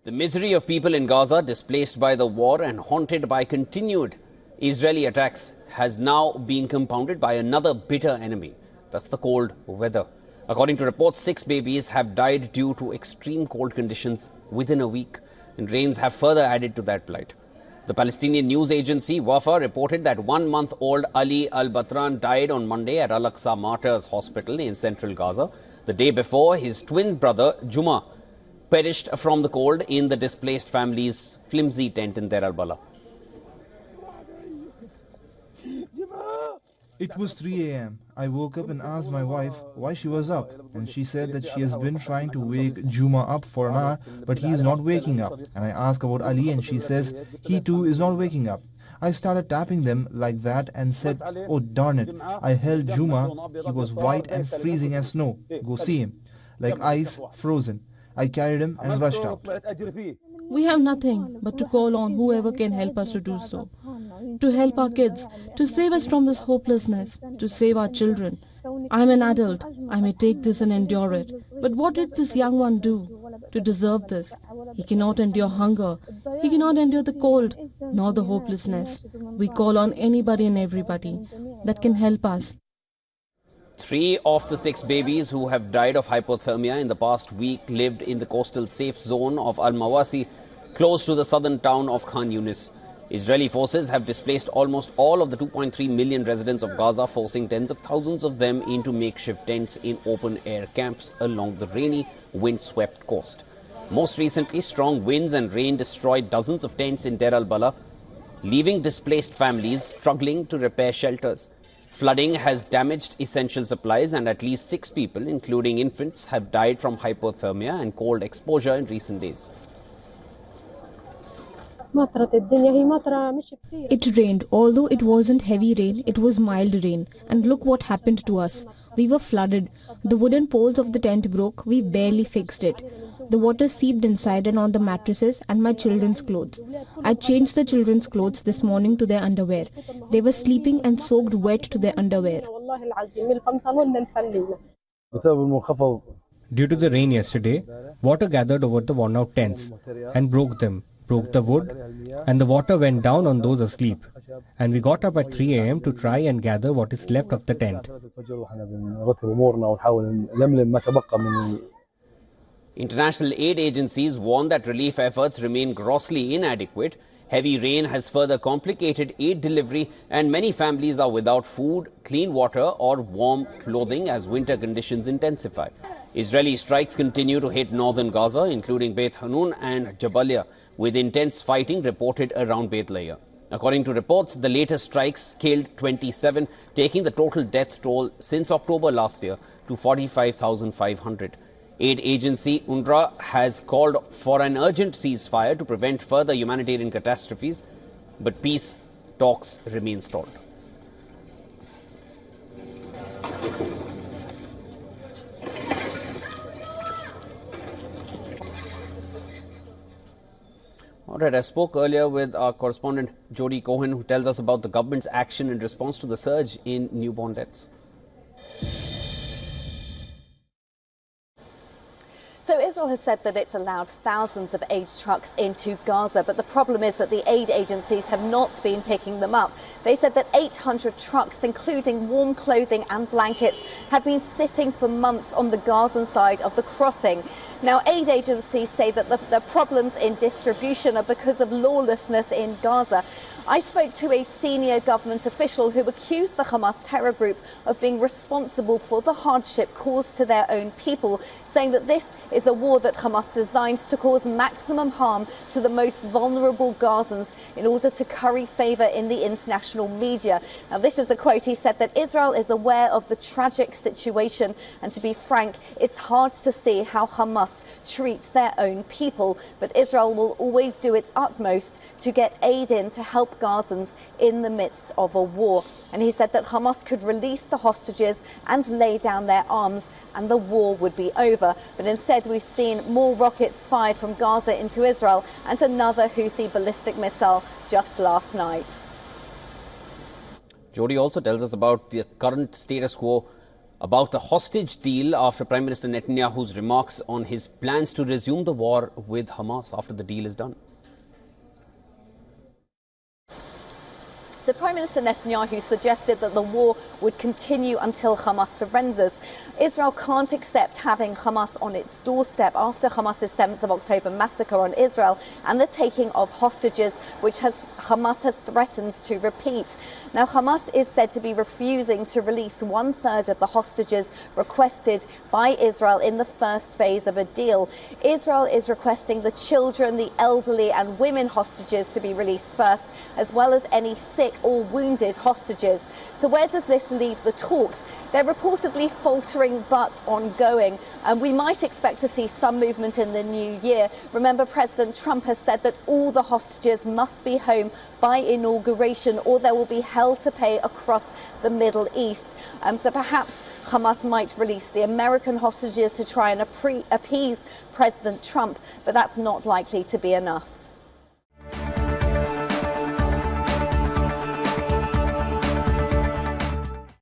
The misery of people in Gaza, displaced by the war and haunted by continued Israeli attacks, has now been compounded by another bitter enemy. That's the cold weather. According to reports, 6 babies have died due to extreme cold conditions within a week, and rains have further added to that plight. The Palestinian news agency Wafa reported that 1-month-old Ali al-Batran died on Monday at Al-Aqsa Martyrs Hospital in central Gaza. The day before, his twin brother Juma perished from the cold in the displaced family's flimsy tent in Deir al-Bala. It was 3 a.m. I woke up and asked my wife why she was up, and she said that she has been trying to wake Juma up for an hour, but he is not waking up. And I asked about Ali, and she says he too is not waking up. I started tapping them like that and said, "Oh darn it." I held Juma. He was white and freezing as snow. Go see him. Like ice, frozen. I carried him and rushed out. We have nothing but to call on whoever can help us to do so. To help our kids, to save us from this hopelessness, to save our children. I'm an adult. I may take this and endure it. But what did this young one do to deserve this? He cannot endure hunger. He cannot endure the cold, nor the hopelessness. We call on anybody and everybody that can help us. 3 of the 6 babies who have died of hypothermia in the past week lived in the coastal safe zone of Al-Mawasi, close to the southern town of Khan Yunis. Israeli forces have displaced almost all of the 2.3 million residents of Gaza, forcing tens of thousands of them into makeshift tents in open-air camps along the rainy, wind-swept coast. Most recently, strong winds and rain destroyed dozens of tents in Deir al-Bala, leaving displaced families struggling to repair shelters. Flooding has damaged essential supplies, and at least 6 people, including infants, have died from hypothermia and cold exposure in recent days. It rained. Although it wasn't heavy rain, it was mild rain. And look what happened to us. We were flooded. The wooden poles of the tent broke. We barely fixed it. The water seeped inside and on the mattresses and my children's clothes. I changed the children's clothes this morning to their underwear. They were sleeping and soaked wet to their underwear. Due to the rain yesterday, water gathered over the worn-out tents and broke them, broke the wood, and the water went down on those asleep. And we got up at 3 a.m. to try and gather what is left of the tent. International aid agencies warn that relief efforts remain grossly inadequate. Heavy rain has further complicated aid delivery, and many families are without food, clean water or warm clothing as winter conditions intensify. Israeli strikes continue to hit northern Gaza, including Beit Hanun and Jabalia, with intense fighting reported around Beit Lahiya. According to reports, the latest strikes killed 27, taking the total death toll since October last year to 45,500. Aid agency UNRWA has called for an urgent ceasefire to prevent further humanitarian catastrophes, but peace talks remain stalled. All right, I spoke earlier with our correspondent Jody Cohen, who tells us about the government's action in response to the surge in newborn deaths. So Israel has said that it's allowed thousands of aid trucks into Gaza, but the problem is that the aid agencies have not been picking them up. They said that 800 trucks, including warm clothing and blankets, have been sitting for months on the Gazan side of the crossing. Now, aid agencies say that the problems in distribution are because of lawlessness in Gaza. I spoke to a senior government official who accused the Hamas terror group of being responsible for the hardship caused to their own people, saying that this is a war that Hamas designed to cause maximum harm to the most vulnerable Gazans in order to curry favour in the international media. Now, this is a quote. He said that Israel is aware of the tragic situation, and to be frank, it's hard to see how Hamas treats their own people, but Israel will always do its utmost to get aid in to help Gazans in the midst of a war. And he said that Hamas could release the hostages and lay down their arms and the war would be over. But instead, we've seen more rockets fired from Gaza into Israel and another Houthi ballistic missile just last night. Jody also tells us about the current status quo about the hostage deal after Prime Minister Netanyahu's remarks on his plans to resume the war with Hamas after the deal is done. So Prime Minister Netanyahu suggested that the war would continue until Hamas surrenders. Israel can't accept having Hamas on its doorstep after Hamas's 7th of October massacre on Israel and the taking of hostages, which Hamas has threatened to repeat. Now, Hamas is said to be refusing to release 1/3 of the hostages requested by Israel in the first phase of a deal. Israel is requesting the children, the elderly and women hostages to be released first, as well as any sick or wounded hostages. So where does this leave the talks? They're reportedly faltering but ongoing, and we might expect to see some movement in the new year. Remember, President Trump has said that all the hostages must be home by inauguration or there will be hell to pay across the Middle East. So perhaps Hamas might release the American hostages to try and appease President Trump, but that's not likely to be enough.